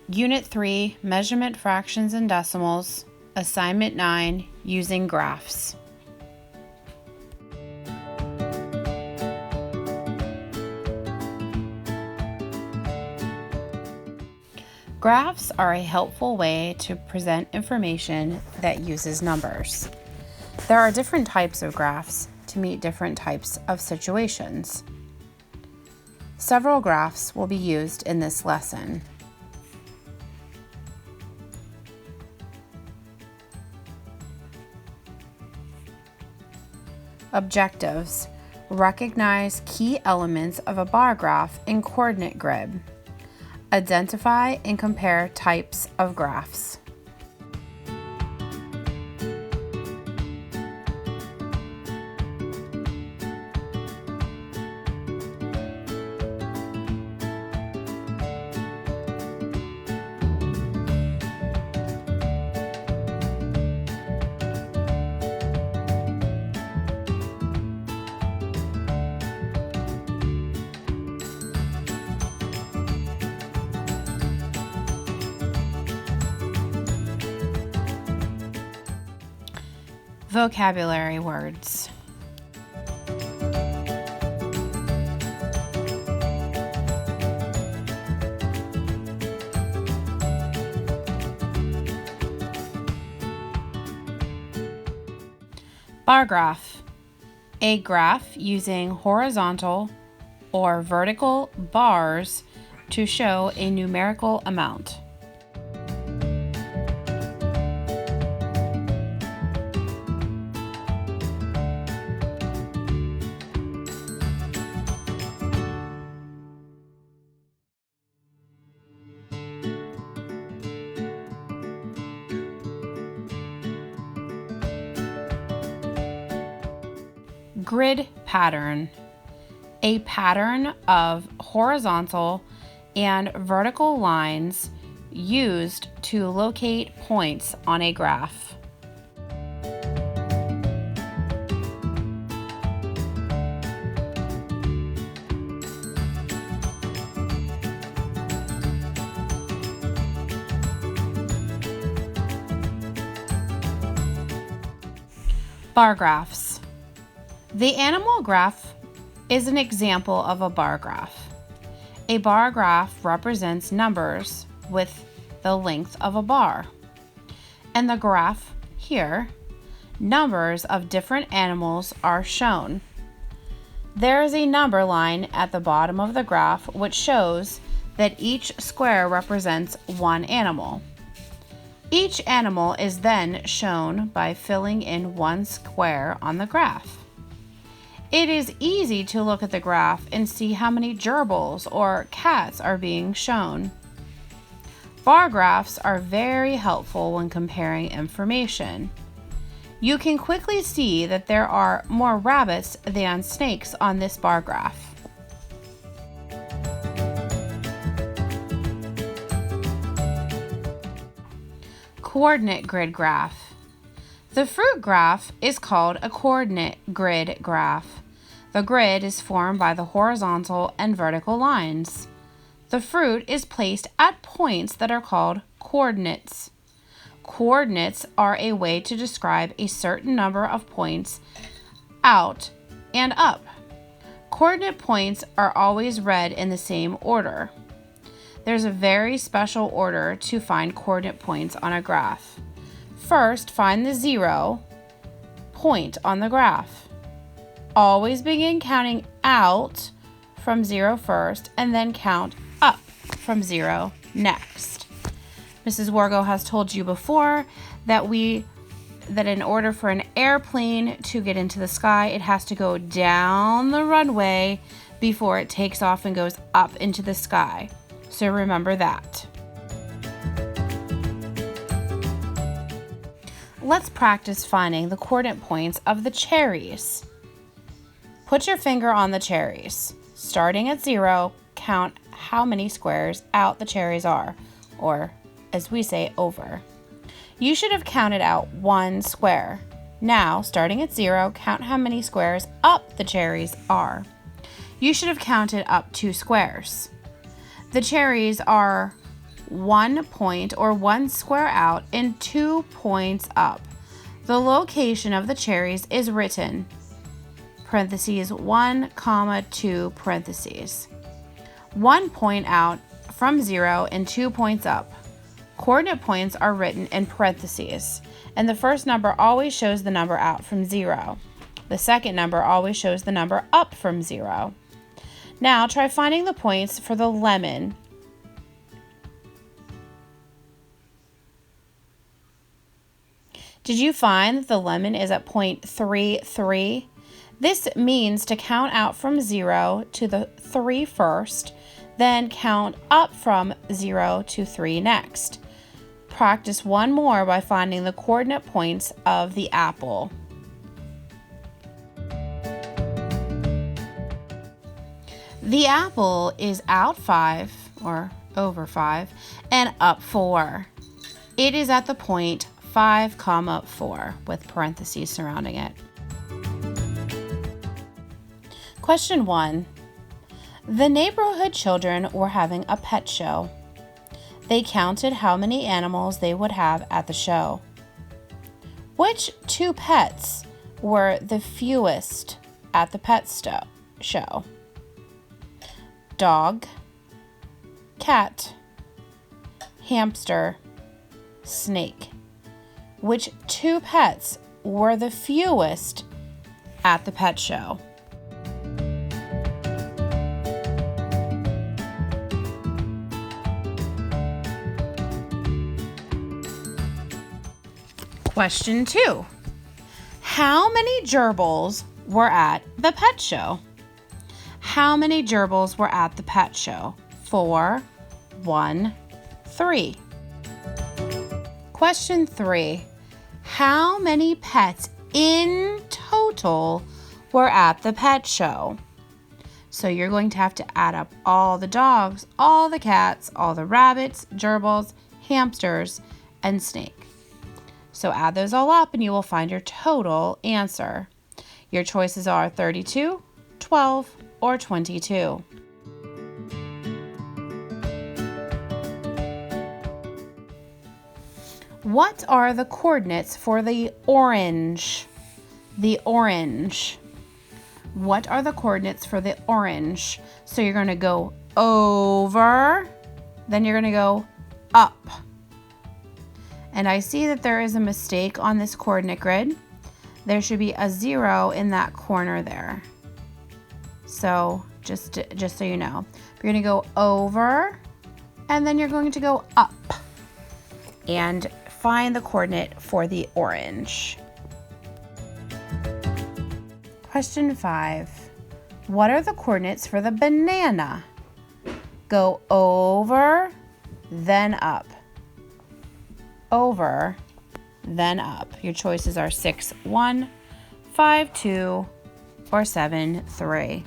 Unit 3, Measurement Fractions and Decimals, Assignment 9, Using Graphs. Graphs are a helpful way to present information that uses numbers. There are different types of graphs to meet different types of situations. Several graphs will be used in this lesson. Objectives: recognize key elements of a bar graph in coordinate grid. Identify and compare types of graphs. Vocabulary words. Bar graph. A graph using horizontal or vertical bars to show a numerical amount. Grid pattern. A pattern of horizontal and vertical lines used to locate points on a graph. Bar graphs. The animal graph is an example of a bar graph. A bar graph represents numbers with the length of a bar. In the graph here, numbers of different animals are shown. There is a number line at the bottom of the graph which shows that each square represents one animal. Each animal is then shown by filling in one square on the graph. It is easy to look at the graph and see how many gerbils or cats are being shown. Bar graphs are very helpful when comparing information. You can quickly see that there are more rabbits than snakes on this bar graph. Coordinate grid graph. The fruit graph is called a coordinate grid graph. The grid is formed by the horizontal and vertical lines. The fruit is placed at points that are called coordinates. Coordinates are a way to describe a certain number of points out and up. Coordinate points are always read in the same order. There's a very special order to find coordinate points on a graph. First, find the 0 point on the graph. Always begin counting out from 0 first and then count up from 0 next. Mrs. Wargo has told you before that in order for an airplane to get into the sky, it has to go down the runway before it takes off and goes up into the sky. So remember that. Let's practice finding the coordinate points of the cherries. Put your finger on the cherries. Starting at 0, count how many squares out the cherries are, or as we say, over. You should have counted out 1 square. Now, starting at 0, count how many squares up the cherries are. You should have counted up 2 squares. The cherries are 1 point or 1 square out and 2 points up. The location of the cherries is written, parentheses 1, 2 parentheses. 1 point out from 0 and 2 points up. Coordinate points are written in parentheses, and the first number always shows the number out from 0. The second number always shows the number up from 0. Now try finding the points for the lemon. Did you find that the lemon is at point 33? This means to count out from 0 to the 3 first, then count up from 0 to 3 next. Practice one more by finding the coordinate points of the apple. The apple is out 5, or over 5, and up 4. It is at the point 5, 4, with parentheses surrounding it. Question 1. The neighborhood children were having a pet show. They counted how many animals they would have at the show. Which 2 pets were the fewest at the pet show? Dog, cat, hamster, snake. Which 2 pets were the fewest at the pet show? Question 2. How many gerbils were at the pet show? How many gerbils were at the pet show? 4, 1, 3. Question 3. How many pets in total were at the pet show? So you're going to have to add up all the dogs, all the cats, all the rabbits, gerbils, hamsters, and snake. So add those all up and you will find your total answer. Your choices are 32, 12, or 22. What are the coordinates for the orange? The orange. What are the coordinates for the orange? So you're going to go over, then you're going to go up. And I see that there is a mistake on this coordinate grid. There should be a 0 in that corner there. So just so you know, you're going to go over and then you're going to go up and find the coordinate for the orange. Question 5. What are the coordinates for the banana? Go over, then up. Over, then up. Your choices are 6, 1, 5, 2, or 7, 3.